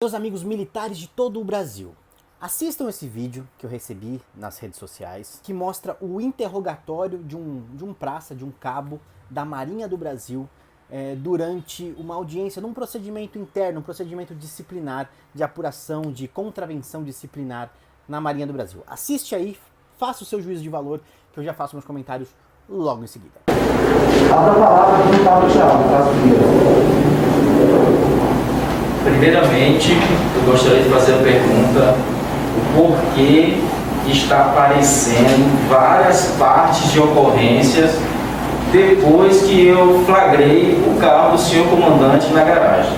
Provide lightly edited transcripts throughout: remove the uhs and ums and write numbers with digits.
Meus amigos militares de todo o Brasil, assistam esse vídeo que eu recebi nas redes sociais, que mostra o interrogatório de um praça, de um cabo da Marinha do Brasil, durante uma audiência, num procedimento interno, um procedimento disciplinar, de apuração, de contravenção disciplinar na Marinha do Brasil. Assiste aí, faça o seu juízo de valor, que eu já faço meus comentários logo em seguida. Abra a palavra aqui no Pablo Thiago, no caso dele. Primeiramente, eu gostaria de fazer a pergunta: o porquê está aparecendo várias partes de ocorrências depois que eu flagrei o carro do senhor comandante na garagem?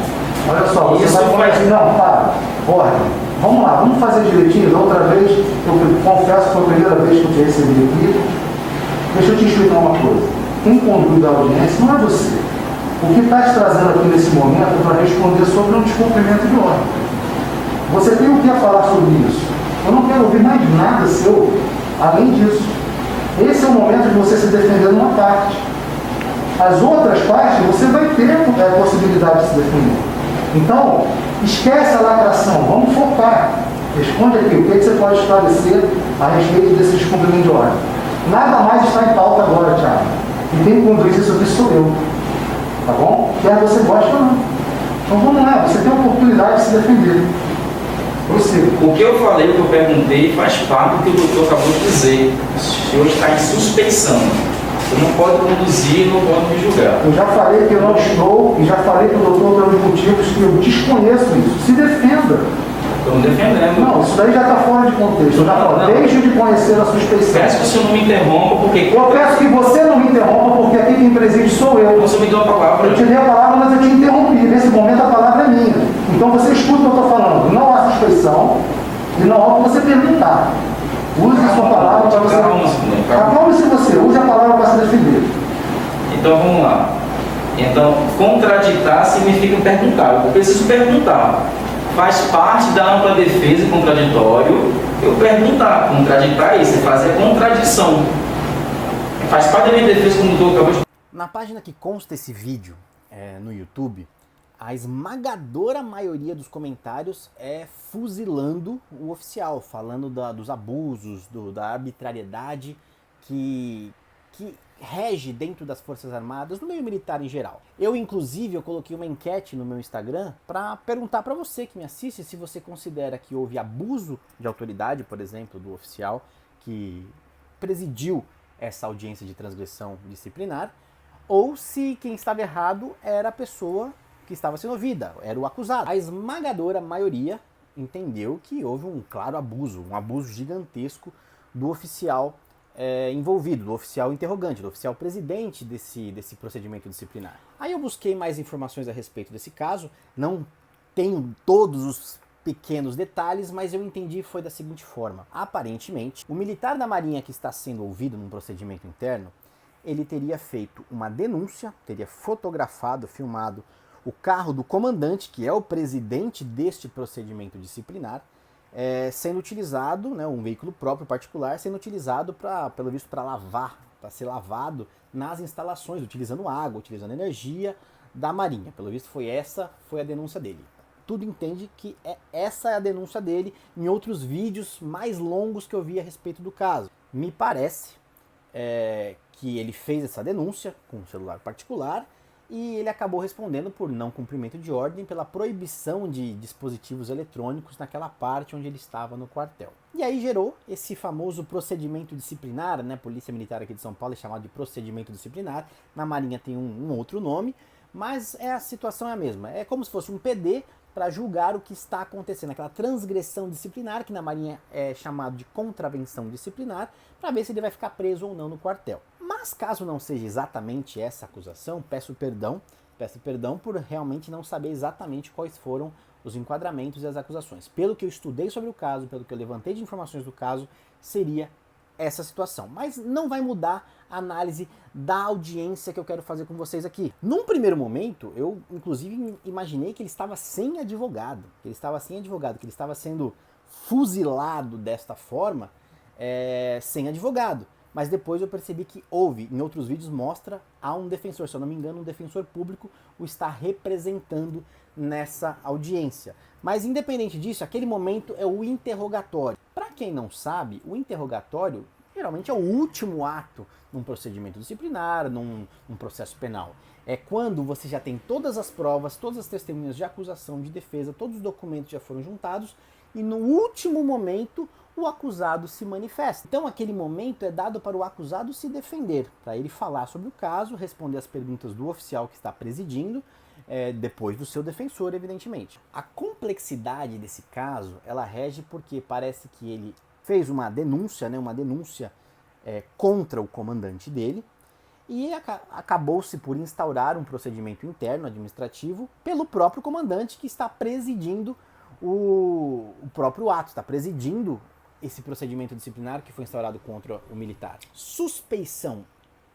Olha só, você Isso vai faz... Não, para. Ordem. Vamos lá, vamos fazer direitinho. Da outra vez, eu confesso que foi a primeira vez que eu te recebi aqui. Deixa eu te explicar uma coisa. Quem conduz a audiência não é você. O que está te trazendo aqui nesse momento é para responder sobre um descumprimento de ordem. Você tem o que falar sobre isso? Eu não quero ouvir mais nada seu, além disso. Esse é o momento de você se defender numa parte. As outras partes, você vai ter a possibilidade de se defender. Então, esquece a lacração, vamos focar. Responde aqui, o que você pode esclarecer a respeito desse descumprimento de ordem. Nada mais está em pauta agora, Thiago. E quem conduz isso aqui sou eu. Tá bom? Quer você gosta ou não. Então vamos lá, você tem a oportunidade de se defender. Prossiga. O que eu falei, o que eu perguntei, faz parte do que o doutor acabou de dizer. O senhor está em suspeição. Você não pode conduzir, não pode me julgar. Eu já falei que eu não estou, e já falei para o doutor pelos motivos que eu desconheço isso. Se defenda. Estou me defendendo. Não, isso daí já está fora de contexto. Eu já falo, deixe de conhecer a suspeição. Peço que o senhor não me interrompa, porque... Eu peço que você não me interrompa, porque aqui quem preside sou eu. Você me deu a palavra. Eu te dei a palavra, mas eu te interrompi. Nesse momento a palavra é minha. Então você escuta o que eu estou falando. Não há suspeição e não há o que você perguntar. Use a sua palavra para você... Acalme-se você. Use a palavra para se defender. Então vamos lá. Então, contraditar significa perguntar. Eu preciso perguntar. Faz parte da ampla defesa e contraditório eu perguntar. Contraditar é isso, é fazer contradição. Faz parte da minha defesa, como o doutor acabou de... Na página que consta esse vídeo no YouTube, a esmagadora maioria dos comentários é fuzilando o oficial, falando dos abusos, da arbitrariedade que rege dentro das Forças Armadas, no meio militar em geral. Eu, inclusive, eu coloquei uma enquete no meu Instagram para perguntar para você que me assiste se você considera que houve abuso de autoridade, por exemplo, do oficial que presidiu essa audiência de transgressão disciplinar, ou se quem estava errado era a pessoa que estava sendo ouvida, era o acusado. A esmagadora maioria entendeu que houve um claro abuso, um abuso gigantesco do oficial envolvido, do oficial interrogante, do oficial presidente desse procedimento disciplinar. Aí eu busquei mais informações a respeito desse caso, não tenho todos os pequenos detalhes, mas eu entendi foi da seguinte forma. Aparentemente, o militar da Marinha que está sendo ouvido num procedimento interno, ele teria feito uma denúncia, teria fotografado, filmado o carro do comandante, que é o presidente deste procedimento disciplinar, sendo utilizado, né, um veículo próprio particular, sendo utilizado pelo visto para lavar, para ser lavado nas instalações, utilizando água, utilizando energia da Marinha. Pelo visto foi a denúncia dele. Tudo entende que essa é a denúncia dele em outros vídeos mais longos que eu vi a respeito do caso. Me parece que ele fez essa denúncia com um celular particular e ele acabou respondendo por não cumprimento de ordem, pela proibição de dispositivos eletrônicos naquela parte onde ele estava no quartel. E aí gerou esse famoso procedimento disciplinar, né? Polícia Militar aqui de São Paulo é chamado de procedimento disciplinar, na Marinha tem um outro nome, mas a situação é a mesma. É como se fosse um PD para julgar o que está acontecendo, aquela transgressão disciplinar, que na Marinha é chamado de contravenção disciplinar, para ver se ele vai ficar preso ou não no quartel. Mas caso não seja exatamente essa acusação, peço perdão por realmente não saber exatamente quais foram os enquadramentos e as acusações. Pelo que eu estudei sobre o caso, pelo que eu levantei de informações do caso, seria essa situação. Mas não vai mudar a análise da audiência que eu quero fazer com vocês aqui. Num primeiro momento, eu inclusive imaginei que ele estava sem advogado, que ele estava sendo fuzilado desta forma, sem advogado. Mas depois eu percebi que houve, em outros vídeos mostra, há um defensor, se eu não me engano, um defensor público o está representando nessa audiência. Mas independente disso, aquele momento é o interrogatório. Para quem não sabe, o interrogatório geralmente é o último ato num procedimento disciplinar, num processo penal. É quando você já tem todas as provas, todas as testemunhas de acusação, de defesa, todos os documentos já foram juntados e no último momento o acusado se manifesta. Então aquele momento é dado para o acusado se defender, para ele falar sobre o caso, responder as perguntas do oficial que está presidindo, depois do seu defensor, evidentemente. A complexidade desse caso, ela rege porque parece que ele fez uma denúncia, contra o comandante dele, e acabou-se por instaurar um procedimento interno administrativo pelo próprio comandante que está presidindo o próprio ato, está presidindo esse procedimento disciplinar que foi instaurado contra o militar. Suspeição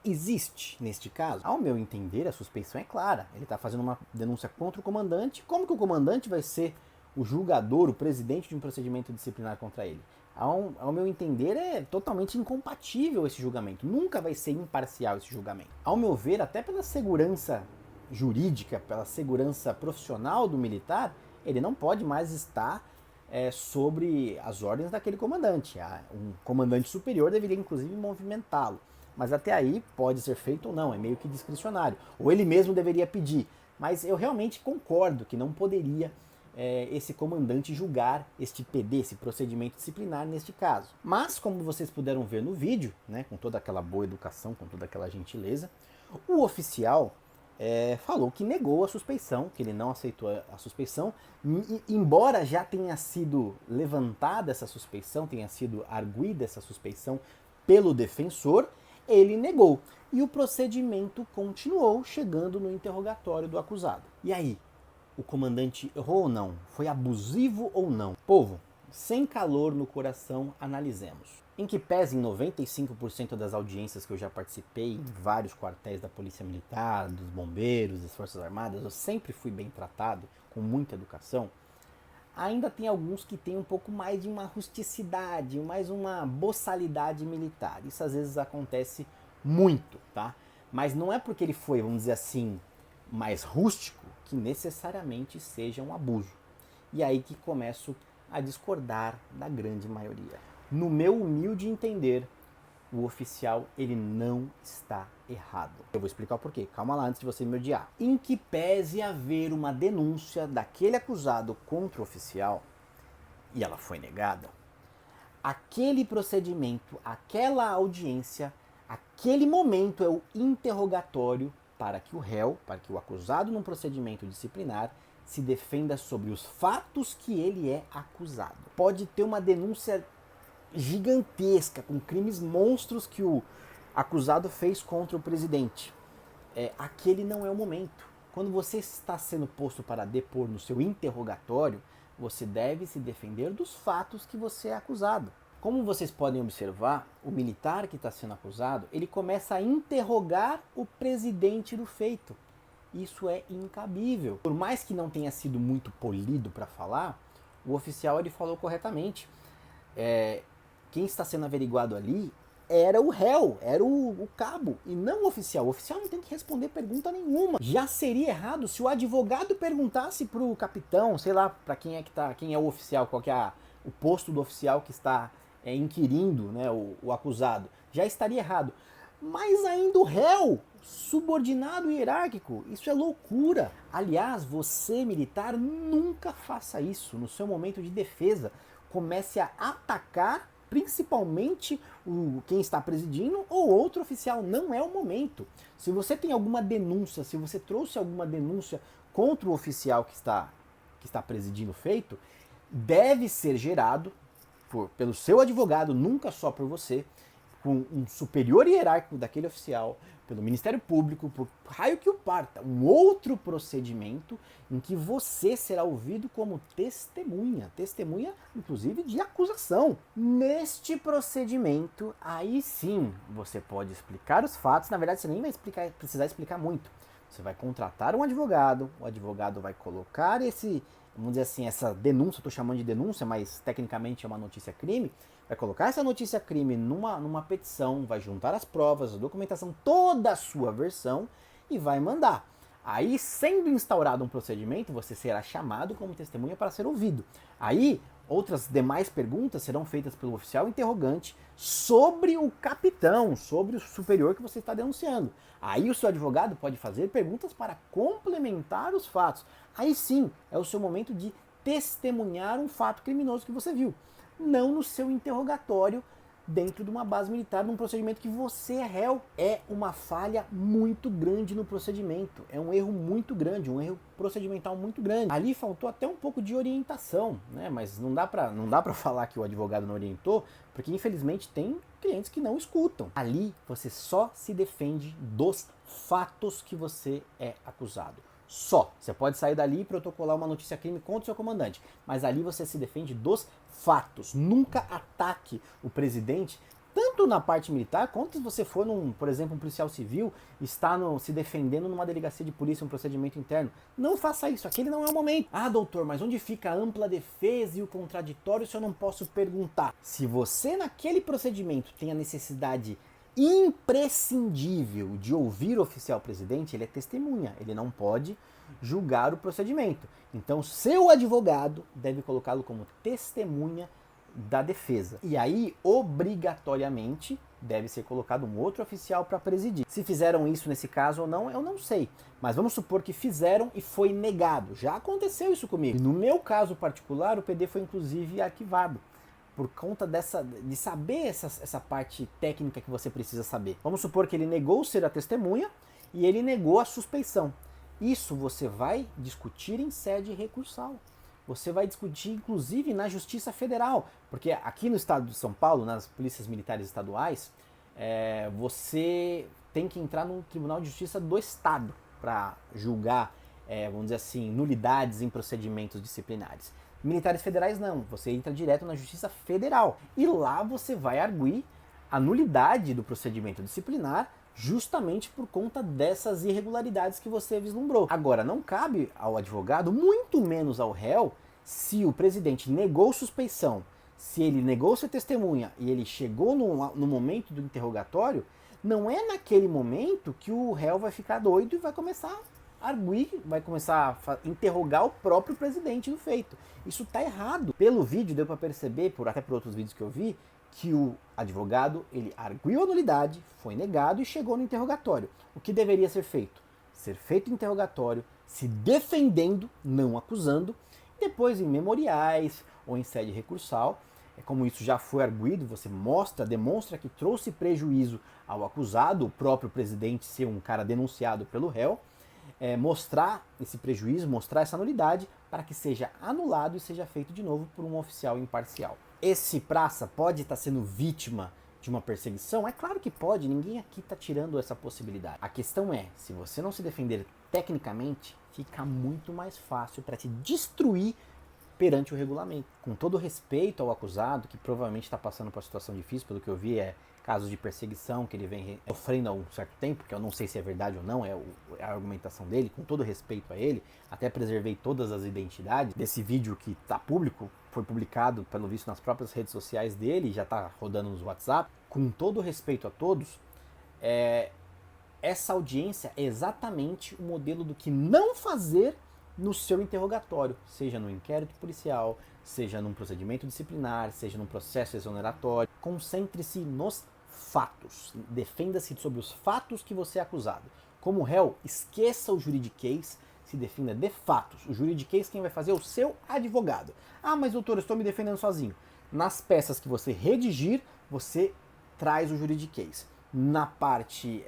existe neste caso? Ao meu entender, a suspeição é clara. Ele está fazendo uma denúncia contra o comandante. Como que o comandante vai ser o julgador, o presidente de um procedimento disciplinar contra ele? Ao meu entender, é totalmente incompatível esse julgamento. Nunca vai ser imparcial esse julgamento. Ao meu ver, até pela segurança jurídica, pela segurança profissional do militar, ele não pode mais estar sobre as ordens daquele comandante. Um comandante superior deveria, inclusive, movimentá-lo. Mas até aí pode ser feito ou não, é meio que discricionário. Ou ele mesmo deveria pedir. Mas eu realmente concordo que não poderia esse comandante julgar este PD, esse procedimento disciplinar neste caso. Mas, como vocês puderam ver no vídeo, com toda aquela boa educação, com toda aquela gentileza, o oficial falou que negou a suspeição, que ele não aceitou a suspeição, embora já tenha sido levantada essa suspeição, tenha sido arguida essa suspeição pelo defensor, ele negou. E o procedimento continuou, chegando no interrogatório do acusado. E aí? O comandante errou ou não? Foi abusivo ou não? Povo, sem calor no coração, analisemos. Em que pese em 95% das audiências que eu já participei, em vários quartéis da Polícia Militar, dos Bombeiros, das Forças Armadas, eu sempre fui bem tratado, com muita educação, ainda tem alguns que têm um pouco mais de uma rusticidade, mais uma boçalidade militar. Isso às vezes acontece muito, tá? Mas não é porque ele foi, vamos dizer assim, mais rústico, que necessariamente seja um abuso. E aí que começo a discordar da grande maioria. No meu humilde entender, o oficial ele não está errado. Eu vou explicar o porquê. Calma lá antes de você me odiar. Em que pese haver uma denúncia daquele acusado contra o oficial e ela foi negada, aquele procedimento, aquela audiência, aquele momento é o interrogatório para que o réu, para que o acusado num procedimento disciplinar se defenda sobre os fatos que ele é acusado. Pode ter uma denúncia gigantesca, com crimes monstros que o acusado fez contra o presidente. Aquele não é o momento. Quando você está sendo posto para depor no seu interrogatório, você deve se defender dos fatos que você é acusado. Como vocês podem observar, o militar que está sendo acusado, ele começa a interrogar o presidente do feito. Isso é incabível. Por mais que não tenha sido muito polido para falar, o oficial ele falou corretamente. Quem está sendo averiguado ali era o réu, era o cabo, e não o oficial. O oficial não tem que responder pergunta nenhuma. Já seria errado se o advogado perguntasse para o capitão, sei lá, para quem é o oficial, qual que é o posto do oficial que está inquirindo, o acusado. Já estaria errado. Mas ainda o réu, subordinado e hierárquico, isso é loucura. Aliás, você, militar, nunca faça isso. No seu momento de defesa, comece a atacar principalmente quem está presidindo ou outro oficial. Não é o momento. Se você tem alguma denúncia, se você trouxe alguma denúncia contra o oficial que está presidindo o feito, deve ser gerado pelo seu advogado, nunca só por você, com um superior hierárquico daquele oficial, pelo Ministério Público, por raio que o parta, um outro procedimento em que você será ouvido como testemunha, inclusive de acusação. Neste procedimento, aí sim você pode explicar os fatos. Na verdade, você nem vai precisar explicar muito. Você vai contratar um advogado, o advogado vai colocar vamos dizer assim, essa denúncia, estou chamando de denúncia, mas tecnicamente é uma notícia-crime, vai colocar essa notícia-crime numa petição, vai juntar as provas, a documentação, toda a sua versão e vai mandar. Aí, sendo instaurado um procedimento, você será chamado como testemunha para ser ouvido. Aí, outras demais perguntas serão feitas pelo oficial interrogante sobre o capitão, sobre o superior que você está denunciando. Aí o seu advogado pode fazer perguntas para complementar os fatos. Aí sim, é o seu momento de testemunhar um fato criminoso que você viu. Não no seu interrogatório dentro de uma base militar, num procedimento que você é réu. É uma falha muito grande no procedimento, é um erro muito grande, um erro procedimental muito grande. Ali faltou até um pouco de orientação, né? Mas não dá pra falar que o advogado não orientou, porque infelizmente tem clientes que não escutam. Ali você só se defende dos fatos que você é acusado. Só. Você pode sair dali e protocolar uma notícia crime contra o seu comandante, mas ali você se defende dos fatos. Nunca ataque o presidente, tanto na parte militar, quanto se você for, por exemplo, um policial civil, está se defendendo numa delegacia de polícia, um procedimento interno. Não faça isso, aquele não é o momento. Ah, doutor, mas onde fica a ampla defesa e o contraditório se eu não posso perguntar? Se você naquele procedimento tem a necessidade imprescindível de ouvir o oficial presidente, ele é testemunha, ele não pode julgar o procedimento. Então, seu advogado deve colocá-lo como testemunha da defesa. E aí, obrigatoriamente, deve ser colocado um outro oficial para presidir. Se fizeram isso nesse caso ou não, eu não sei. Mas vamos supor que fizeram e foi negado. Já aconteceu isso comigo. E no meu caso particular, o PD foi inclusive arquivado, por conta de saber essa parte técnica que você precisa saber. Vamos supor que ele negou ser a testemunha e ele negou a suspeição. Isso você vai discutir em sede recursal. Você vai discutir, inclusive, na Justiça Federal. Porque aqui no estado de São Paulo, nas polícias militares estaduais, você tem que entrar no Tribunal de Justiça do Estado para julgar, vamos dizer assim, nulidades em procedimentos disciplinares. Militares federais não, você entra direto na Justiça Federal e lá você vai arguir a nulidade do procedimento disciplinar justamente por conta dessas irregularidades que você vislumbrou. Agora, não cabe ao advogado, muito menos ao réu, se o presidente negou suspeição, se ele negou ser testemunha e ele chegou no momento do interrogatório, não é naquele momento que o réu vai ficar doido e vai começar arguir, vai começar a interrogar o próprio presidente do feito. Isso está errado. Pelo vídeo deu para perceber, até por outros vídeos que eu vi, que o advogado, ele arguiu a nulidade, foi negado e chegou no interrogatório. O que deveria ser feito? Ser feito o interrogatório, se defendendo, não acusando, e depois em memoriais ou em sede recursal, como isso já foi arguido, você demonstra que trouxe prejuízo ao acusado, o próprio presidente ser um cara denunciado pelo réu, mostrar esse prejuízo, mostrar essa nulidade para que seja anulado e seja feito de novo por um oficial imparcial. Esse praça pode estar sendo vítima de uma perseguição? É claro que pode, ninguém aqui está tirando essa possibilidade. A questão é, se você não se defender tecnicamente, fica muito mais fácil para te destruir perante o regulamento. Com todo respeito ao acusado, que provavelmente está passando por uma situação difícil, pelo que eu vi, casos de perseguição que ele vem sofrendo há um certo tempo, que eu não sei se é verdade ou não, é a argumentação dele, com todo respeito a ele, até preservei todas as identidades desse vídeo que está público, foi publicado, pelo visto, nas próprias redes sociais dele, já está rodando nos WhatsApp. Com todo respeito a todos, essa audiência é exatamente o modelo do que não fazer no seu interrogatório, seja no inquérito policial, seja num procedimento disciplinar, seja num processo exoneratório. Concentre-se nos fatos, defenda-se sobre os fatos que você é acusado. Como réu, esqueça o juridiquês, se defenda de fatos. O juridiquês quem vai fazer é o seu advogado. Ah, mas doutor, eu estou me defendendo sozinho. Nas peças que você redigir, você traz o juridiquês. Na parte,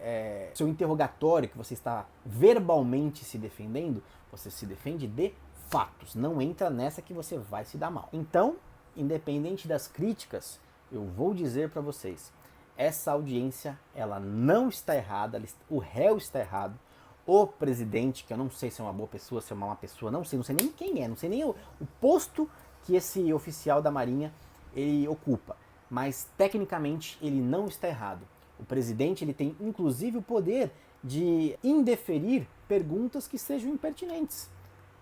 seu interrogatório, que você está verbalmente se defendendo, você se defende de fatos. Não entra nessa que você vai se dar mal. Então, independente das críticas, eu vou dizer para vocês, essa audiência, ela não está errada, o réu está errado, o presidente, que eu não sei se é uma boa pessoa, se é uma má pessoa, não sei nem quem é, não sei nem o posto que esse oficial da Marinha ele ocupa, mas tecnicamente ele não está errado. O presidente ele tem inclusive o poder de indeferir perguntas que sejam impertinentes.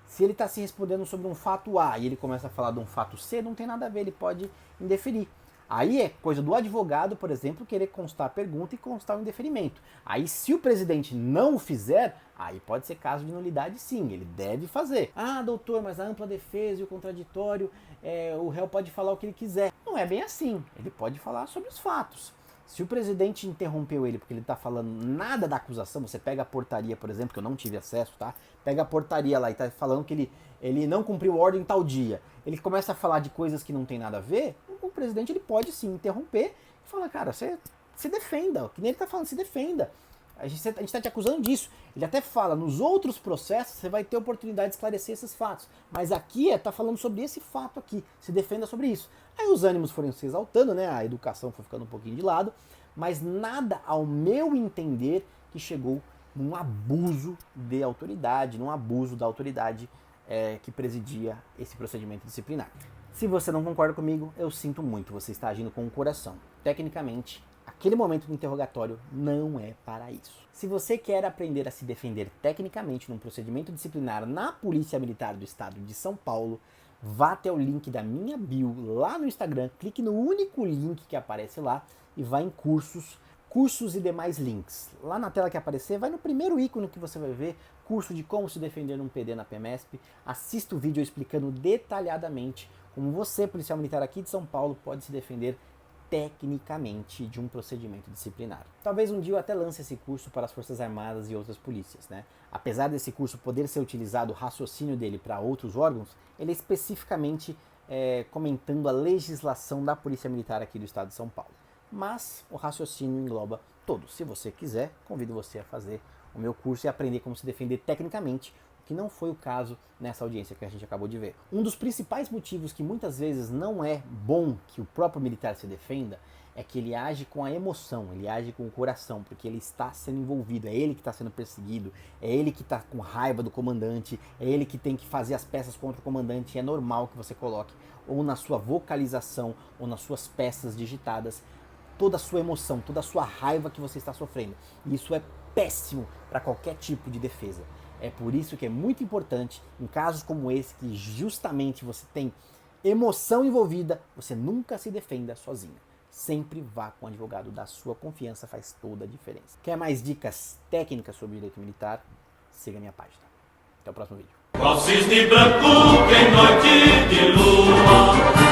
Se ele está se respondendo sobre um fato A e ele começa a falar de um fato C, não tem nada a ver, ele pode indeferir. Aí é coisa do advogado, por exemplo, querer constar a pergunta e constar o indeferimento. Aí se o presidente não o fizer, aí pode ser caso de nulidade sim, ele deve fazer. Ah, doutor, mas a ampla defesa e o contraditório, o réu pode falar o que ele quiser. Não é bem assim, ele pode falar sobre os fatos. Se o presidente interrompeu ele porque ele está falando nada da acusação, você pega a portaria, por exemplo, que eu não tive acesso, tá? Pega a portaria lá e está falando que ele não cumpriu ordem tal dia. Ele começa a falar de coisas que não tem nada a ver, o presidente ele pode sim interromper e falar, cara, você se defenda, o que nem ele está falando, se defenda. A gente está te acusando disso. Ele até fala, nos outros processos você vai ter oportunidade de esclarecer esses fatos. Mas aqui está falando sobre esse fato aqui. Se defenda sobre isso. Aí os ânimos foram se exaltando, né? A educação foi ficando um pouquinho de lado. Mas nada, ao meu entender, que chegou num abuso de autoridade, num abuso da autoridade que presidia esse procedimento disciplinar. Se você não concorda comigo, eu sinto muito. Você está agindo com o coração. Tecnicamente, aquele momento do interrogatório não é para isso. Se você quer aprender a se defender tecnicamente num procedimento disciplinar na Polícia Militar do Estado de São Paulo, vá até o link da minha bio lá no Instagram, clique no único link que aparece lá e vá em cursos e demais links. Lá na tela que aparecer, vai no primeiro ícone que você vai ver, curso de como se defender num PD na PEMESP. Assista o vídeo explicando detalhadamente como você, policial militar aqui de São Paulo, pode se defender tecnicamente de um procedimento disciplinar. Talvez um dia eu até lance esse curso para as Forças Armadas e outras polícias, né? Apesar desse curso poder ser utilizado, o raciocínio dele para outros órgãos, ele é especificamente comentando a legislação da Polícia Militar aqui do Estado de São Paulo. Mas o raciocínio engloba todos. Se você quiser, convido você a fazer o meu curso e aprender como se defender tecnicamente, que não foi o caso nessa audiência que a gente acabou de ver. Um dos principais motivos que muitas vezes não é bom que o próprio militar se defenda é que ele age com a emoção, ele age com o coração, porque ele está sendo envolvido, é ele que está sendo perseguido, é ele que está com raiva do comandante, é ele que tem que fazer as peças contra o comandante, é normal que você coloque ou na sua vocalização ou nas suas peças digitadas toda a sua emoção, toda a sua raiva que você está sofrendo. E isso é péssimo para qualquer tipo de defesa. É por isso que é muito importante, em casos como esse, que justamente você tem emoção envolvida, você nunca se defenda sozinho. Sempre vá com um advogado da sua confiança, faz toda a diferença. Quer mais dicas técnicas sobre direito militar? Siga a minha página. Até o próximo vídeo. Qual cisne branco em noite de lua